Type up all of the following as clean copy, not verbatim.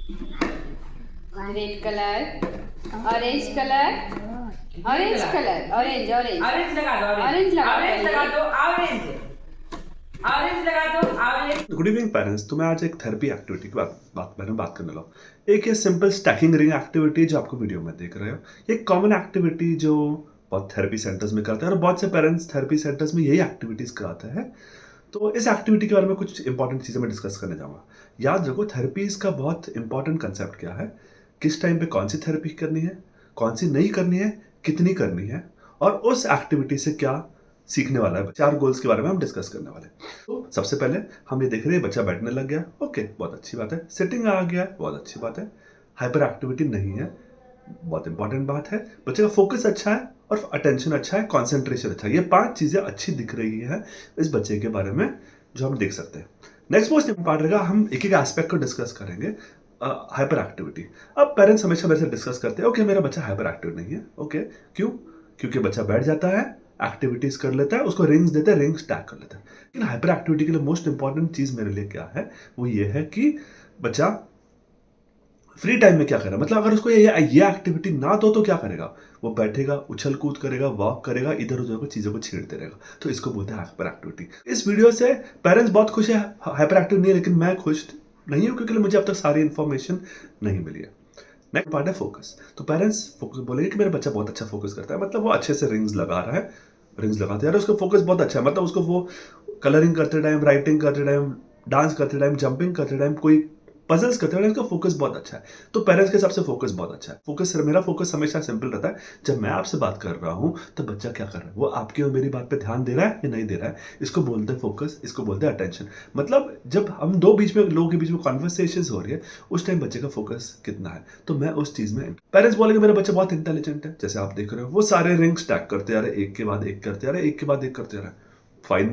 Red colour, orange colour, orange colour, orange orange orange लगा दो, orange लगा orange लगा दो, ऑरेंज ऑरेंज लगा दो, ऑरेंज। Good evening parents. तो मैं आज एक थेरेपी एक्टिविटी की बात करने लगा। एक ये सिंपल स्टैकिंग रिंग एक्टिविटी जो आपको वीडियो में देख रहे हो, ये कॉमन एक्टिविटी जो बहुत थेरेपी सेंटर्स में करते हैं और बहुत से पेरेंट्स थेरेपी सेंटर्स में यही एक्टिविटीज कराते हैं। तो इस एक्टिविटी के बारे में कुछ इंपॉर्टेंट चीज़ें मैं डिस्कस करने जाऊँगा। याद रखो, थेरेपीज का बहुत इंपॉर्टेंट कंसेप्ट क्या है, किस टाइम पे कौन सी थेरेपी करनी है, कौन सी नहीं करनी है, कितनी करनी है, और उस एक्टिविटी से क्या सीखने वाला है। 4 गोल्स के बारे में हम डिस्कस करने वाले हैं। तो सबसे पहले हम ये देख रहे हैं बच्चा बैठने लग गया, ओके बहुत अच्छी बात है। सिटिंग आ गया, बहुत अच्छी बात है। हाइपर एक्टिविटी नहीं है, बहुत इंपॉर्टेंट बात है। बच्चे का फोकस अच्छा है और अटेंशन अच्छा है, कंसंट्रेशन अच्छा है। ये 5 चीजें अच्छी दिख रही है इस बच्चे के बारे में जो हम देख सकते हैं। नेक्स्ट मोस्ट इंपॉर्टेंट रहेगा, हम एक एक एस्पेक्ट को डिस्कस करेंगे। Hyper activity. अब पेरेंट्स हमेशा मेरे से डिस्कस करते हैं, ओके मेरा बच्चा हाइपर एक्टिव नहीं है, ओके क्यों? क्योंकि बच्चा बैठ जाता है, एक्टिविटीज कर लेता है, उसको रिंग्स देते हैं, रिंग्स टैग कर लेता है। लेकिन हाइपर एक्टिविटी के लिए मोस्ट इंपॉर्टेंट चीज मेरे लिए क्या है, वो ये है कि बच्चा फ्री टाइम में क्या करेगा। मतलब अगर उसको ये एक्टिविटी ना दो तो क्या करेगा, वो बैठेगा, उछल कूद करेगा, वॉक करेगा, इधर उधर को चीजों को छेड़ते रहेगा। तो इसको बोलते हैं हाइपर एक्टिविटी। इस वीडियो से पेरेंट्स बहुत खुश है, हाइपर एक्टिव नहीं है, लेकिन मैं खुश नहीं हूं क्योंकि मुझे अब तक सारी इंफॉर्मेशन नहीं मिली है। नेक्स्ट पार्ट है फोकस। तो पेरेंट्स फोकस बोलेंगे कि मेरा बच्चा बहुत अच्छा फोकस करता है, मतलब वो अच्छे से रिंग्स लगा रहा है, रिंग्स लगाते हैं, उसका फोकस बहुत अच्छा है। मतलब उसको वो कलरिंग करते टाइम, राइटिंग करते टाइम, डांस करते टाइम, जंपिंग करते टाइम, कोई पजल्स करते टाइम उसका फोकस बहुत अच्छा है। तो पेरेंट्स के हिसाब से फोकस बहुत अच्छा है। फोकस, मेरा फोकस हमेशा सिंपल रहता है। जब मैं आपसे बात कर रहा हूं तो बच्चा क्या कर रहा है, वो आपकी और मेरी बात पे ध्यान दे रहा है या नहीं दे रहा है, इसको बोलते हैं फोकस, इसको बोलते हैं अटेंशन। मतलब जब हम दो बीच में लोगों के बीच में कॉन्वर्सेशन हो रही है, उस टाइम बच्चे का फोकस कितना है। तो मैं उस चीज में, पेरेंट्स बोलेंगे मेरा बच्चा बहुत इंटेलिजेंट है, जैसे आप देख रहे हो वो सारे रिंग्स स्टैक करते आ रहे, एक के बाद एक करते आ रहे, एक के बाद एक करते आ रहे, फाइन।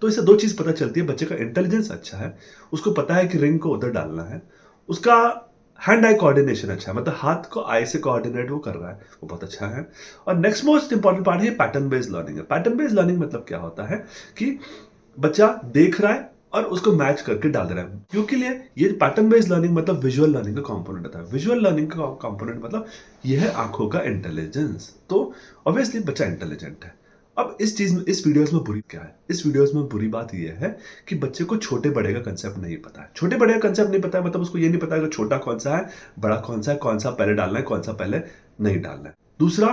तो इससे 2 चीज पता चलती है, बच्चे का इंटेलिजेंस अच्छा है, उसको पता है कि रिंग को उधर डालना है, उसका हैंड आई कोऑर्डिनेशन अच्छा है, मतलब हाथ को आई से कोऑर्डिनेट वो कर रहा है, वो बहुत अच्छा है। और नेक्स्ट मोस्ट इंपॉर्टेंट पार्ट है पैटर्न बेस्ड लर्निंग है। पैटर्न बेस्ड लर्निंग मतलब क्या होता है कि बच्चा देख रहा है और उसको मैच करके डाल रहा है। क्योंकि लिए ये पैटर्न बेस्ड लर्निंग मतलब विजुअल लर्निंग का कंपोनेंट होता है। विजुअल लर्निंग का कंपोनेंट मतलब ये है आंखों का इंटेलिजेंस। तो ऑब्वियसली बच्चा इंटेलिजेंट है। अब इस चीज में, इस वीडियोस में बुरी क्या है, इस वीडियोस में बुरी बात यह है कि बच्चे को छोटे बड़े का कंसेप्ट नहीं पता है। छोटे बड़े का कंसेप्ट नहीं पता है, मतलब उसको ये नहीं पता है कि छोटा कौन सा है, बड़ा कौन सा है, कौन सा पहले डालना है, कौन सा पहले नहीं डालना है। दूसरा,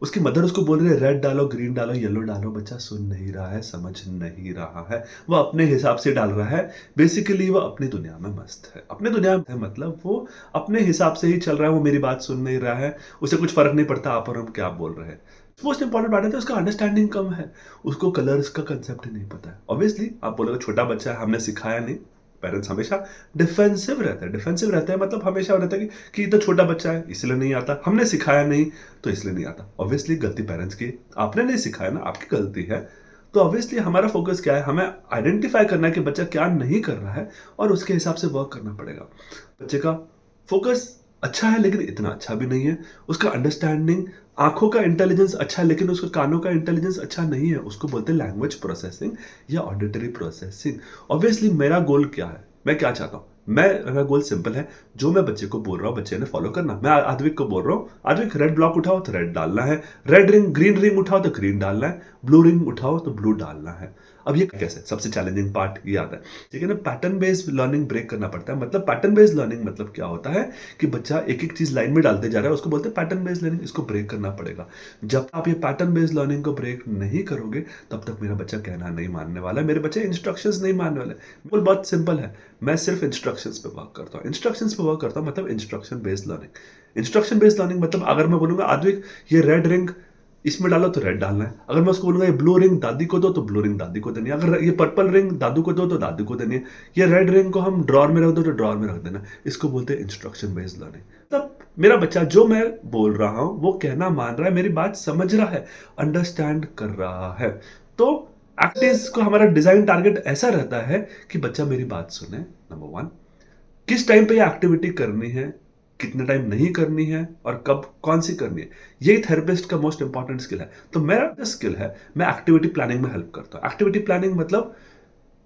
उसकी मदर उसको बोल रही है रेड डालो, ग्रीन डालो, येलो डालो, बच्चा सुन नहीं रहा है, समझ नहीं रहा है, वो अपने हिसाब से डाल रहा है। बेसिकली वो अपनी दुनिया में मस्त है, अपने दुनिया में है, मतलब वो अपने हिसाब से ही चल रहा है, वो मेरी बात सुन नहीं रहा है, उसे कुछ फर्क नहीं पड़ता आप और हम क्या बोल रहे हैं। मोस्ट इंपॉर्टेंट बात है उसका अंडरस्टैंडिंग कम है, उसको कलर्स का कंसेप्ट ही नहीं पता है। ऑब्वियसली आप बोलोगे छोटा बच्चा है, हमने सिखाया नहीं। पेरेंट्स हमेशा डिफेंसिव रहता है, डिफेंसिव रहता है मतलब हमेशा रहता है कि तो छोटा बच्चा है इसलिए नहीं आता, हमने सिखाया नहीं तो इसलिए नहीं आता। ऑब्वियसली गलती पेरेंट्स की, आपने नहीं सिखाया ना, आपकी गलती है। तो ऑब्वियसली हमारा फोकस क्या है, हमें आइडेंटिफाई करना है कि बच्चा क्या नहीं कर रहा है और उसके हिसाब से वर्क करना पड़ेगा। बच्चे का फोकस अच्छा है लेकिन इतना अच्छा भी नहीं है, उसका अंडरस्टैंडिंग, आंखों का इंटेलिजेंस अच्छा है लेकिन उसका कानों का इंटेलिजेंस अच्छा नहीं है, उसको बोलते हैं लैंग्वेज प्रोसेसिंग या ऑडिटरी प्रोसेसिंग। ऑब्वियसली मेरा गोल क्या है, मैं क्या चाहता हूँ, मेरा गोल सिंपल है, जो मैं बच्चे को बोल रहा हूँ बच्चे ने फॉलो करना। मैं आद्विक को बोल रहा हूँ, आद्विक रेड ब्लॉक उठाओ तो रेड डालना है, रेड रिंग, ग्रीन रिंग उठाओ तो ग्रीन डालना है, ब्लू रिंग उठाओ तो ब्लू डालना है। अब ये कैसे, सबसे चैलेंजिंग पार्ट ये आता है, ठीक है ना, पैटर्न बेस्ड लर्निंग ब्रेक करना पड़ता है। मतलब पैटर्न बेस्ड लर्निंग मतलब क्या होता है कि बच्चा एक एक चीज लाइन में डालते जा रहा है, उसको बोलते हैं पैटर्न बेस्ड लर्निंग। इसको ब्रेक करना पड़ेगा। जब आप ये पैटर्न बेस्ड लर्निंग को ब्रेक नहीं करोगे तब तक मेरा बच्चा कहना नहीं मानने वाला है, मेरे बच्चे इंस्ट्रक्शंस नहीं मानने वाले। बिल्कुल बहुत सिंपल है, मैं सिर्फ इंस्ट्रक्शंस पे वर्क करता हूँ, इंस्ट्रक्शंस पे वर्क करता हूँ, मतलब instruction based learning. Instruction based learning मतलब अगर मैं बोलूंगा आद्विक ये रेड रिंग इसमें डालो तो रेड डालना है, अगर मैं उसको बोलूंगा ये ब्लू रिंग दादी को दो तो ब्लू रिंग दादी को देनी है, अगर ये पर्पल रिंग दादू को दो तो दादू को देनी है, ये रेड रिंग को हम ड्रॉर में रख दो तो ड्रॉर में रख देना। इसको बोलते हैं इंस्ट्रक्शन बेस्ड लर्निंग। तब मेरा बच्चा जो मैं बोल रहा हूं वो कहना मान रहा है, मेरी बात समझ रहा है, अंडरस्टैंड कर रहा है। तो एक्टिव को हमारा डिजाइन टारगेट ऐसा रहता है कि बच्चा मेरी बात सुने, नंबर 1, किस टाइम पे ये एक्टिविटी करनी है, कितने टाइम नहीं करनी है और कब कौन सी करनी है, यही थेरेपिस्ट का मोस्ट इंपॉर्टेंट स्किल है। तो मेरा स्किल है, मैं एक्टिविटी प्लानिंग में हेल्प करता हूं। एक्टिविटी प्लानिंग मतलब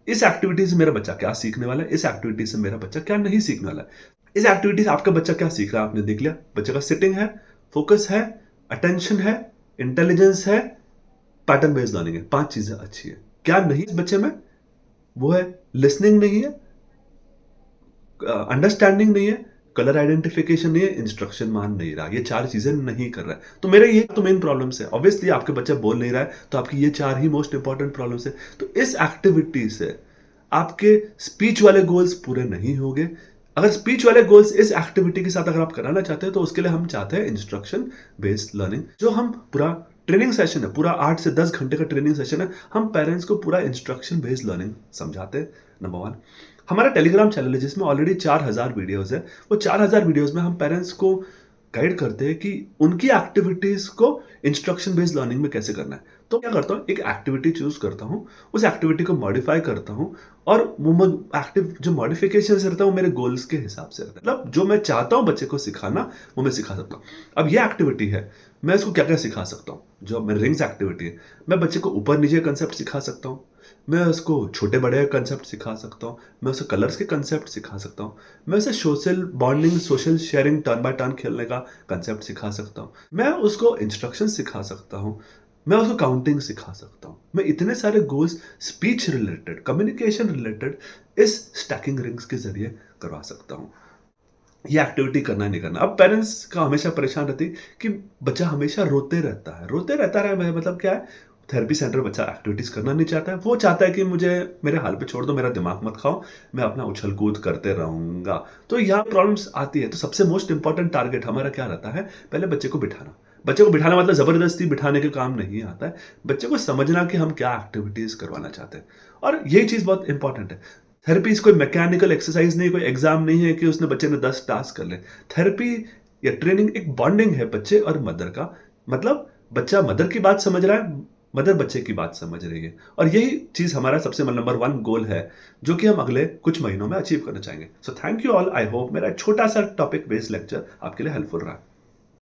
इस एक्टिविटी से मेरा बच्चा क्या सीखने वाला है, इस एक्टिविटी से मेरा बच्चा क्या नहीं सीखने वाला है। इस एक्टिविटी से आपका बच्चा क्या सीख रहा है आपने देख लिया। बच्चे का सिटिंग है, फोकस है, अटेंशन है, इंटेलिजेंस है, पैटर्न बेस्ड लर्निंग है। 5 चीजें अच्छी है। क्या नहीं इस बच्चे में, वो है लिसनिंग नहीं है, अंडरस्टैंडिंग नहीं है, कलर आइडेंटिफिकेशन नहीं है, इंस्ट्रक्शन मान नहीं रहा। ये 4 चीजें नहीं कर रहा है। तो मेरे ये तो मेन प्रॉब्लम्स है। ऑब्वियसली आपके बच्चा बोल नहीं रहा है, तो आपकी ये 4 ही मोस्ट इंपॉर्टेंट प्रॉब्लम्स है। तो इस एक्टिविटी से आपके स्पीच वाले गोल्स पूरे नहीं होंगे। अगर स्पीच वाले गोल्स इस एक्टिविटी के साथ अगर आप कराना चाहते हैं, तो उसके लिए हम चाहते हैं इंस्ट्रक्शन बेस्ड लर्निंग। जो हम पूरा ट्रेनिंग सेशन है, पूरा 8 से 10 घंटे का ट्रेनिंग सेशन है, हम पेरेंट्स को पूरा इंस्ट्रक्शन बेस्ड लर्निंग समझाते हैं। नंबर 1, हमारा टेलीग्राम चैनल है जिसमें ऑलरेडी 4000 वीडियोस है। वो 4000 वीडियोस में हम पेरेंट्स को गाइड करते हैं कि उनकी एक्टिविटीज को इंस्ट्रक्शन बेस्ड लर्निंग में कैसे करना है। तो क्या करता हूँ, एक एक्टिविटी चूज करता हूँ, उस एक्टिविटी को मॉडिफाई करता हूँ, और वो एक्टिव जो मॉडिफिकेशन रहता है वो मेरे गोल्स के हिसाब से रहता है। मतलब जो मैं चाहता हूँ बच्चे को सिखाना, वो मैं सिखा सकता हूँ। अब ये एक्टिविटी है, मैं इसको क्या क्या सिखा सकता हूँ। जो मेरी रिंग्स एक्टिविटी है, मैं बच्चे को ऊपर नीचे कंसेप्ट सिखा सकता हूँ, मैं उसको छोटे बड़े कंसेप्ट सिखा सकता हूँ, मैं उसे कलर्स के कंसेप्ट सिखा सकता हूँ, मैं उसे social bonding, social sharing, turn by turn खेलने का कंसेप्ट सिखा सकता हूँ, मैं उसको इंस्ट्रक्शन सिखा सकता हूँ, मैं उसको काउंटिंग सिखा सकता हूँ। मैं इतने सारे goals speech related, communication related इस स्टैकिंग रिंग्स के जरिए करवा सकता हूँ। ये एक्टिविटी करना है नहीं करना। अब पेरेंट्स का हमेशा परेशान रहती कि बच्चा हमेशा रोते रहता है, रोते रहता है। मतलब क्या है, थेरेपी सेंटर बच्चा एक्टिविटीज करना नहीं चाहता है। वो चाहता है कि मुझे मेरे हाल पे छोड़ दो, मेरा दिमाग मत खाओ, मैं अपना उछल कूद करते रहूंगा। तो यहाँ प्रॉब्लम्स आती है। तो सबसे मोस्ट इंपॉर्टेंट टारगेट हमारा क्या रहता है, पहले बच्चे को बिठाना। बच्चे को बिठाना मतलब जबरदस्ती बिठाने के काम नहीं आता है। बच्चे को समझना कि हम क्या एक्टिविटीज करवाना चाहते हैं, और यही चीज बहुत इंपॉर्टेंट है। थेरेपी कोई मैकेनिकल एक्सरसाइज नहीं, कोई एग्जाम नहीं है कि उसने बच्चे ने 10 टास्क कर ले। थेरेपी या ट्रेनिंग एक बॉन्डिंग है बच्चे और मदर का। मतलब बच्चा मदर की बात समझ रहा है, मदर बच्चे की बात समझ रही है, और यही चीज हमारा सबसे नंबर 1 गोल है, जो कि हम अगले कुछ महीनों में अचीव करना चाहेंगे। So thank you all. I hope मेरा छोटा सा टॉपिक बेस्ड लेक्चर आपके लिए हेल्पफुल रहा।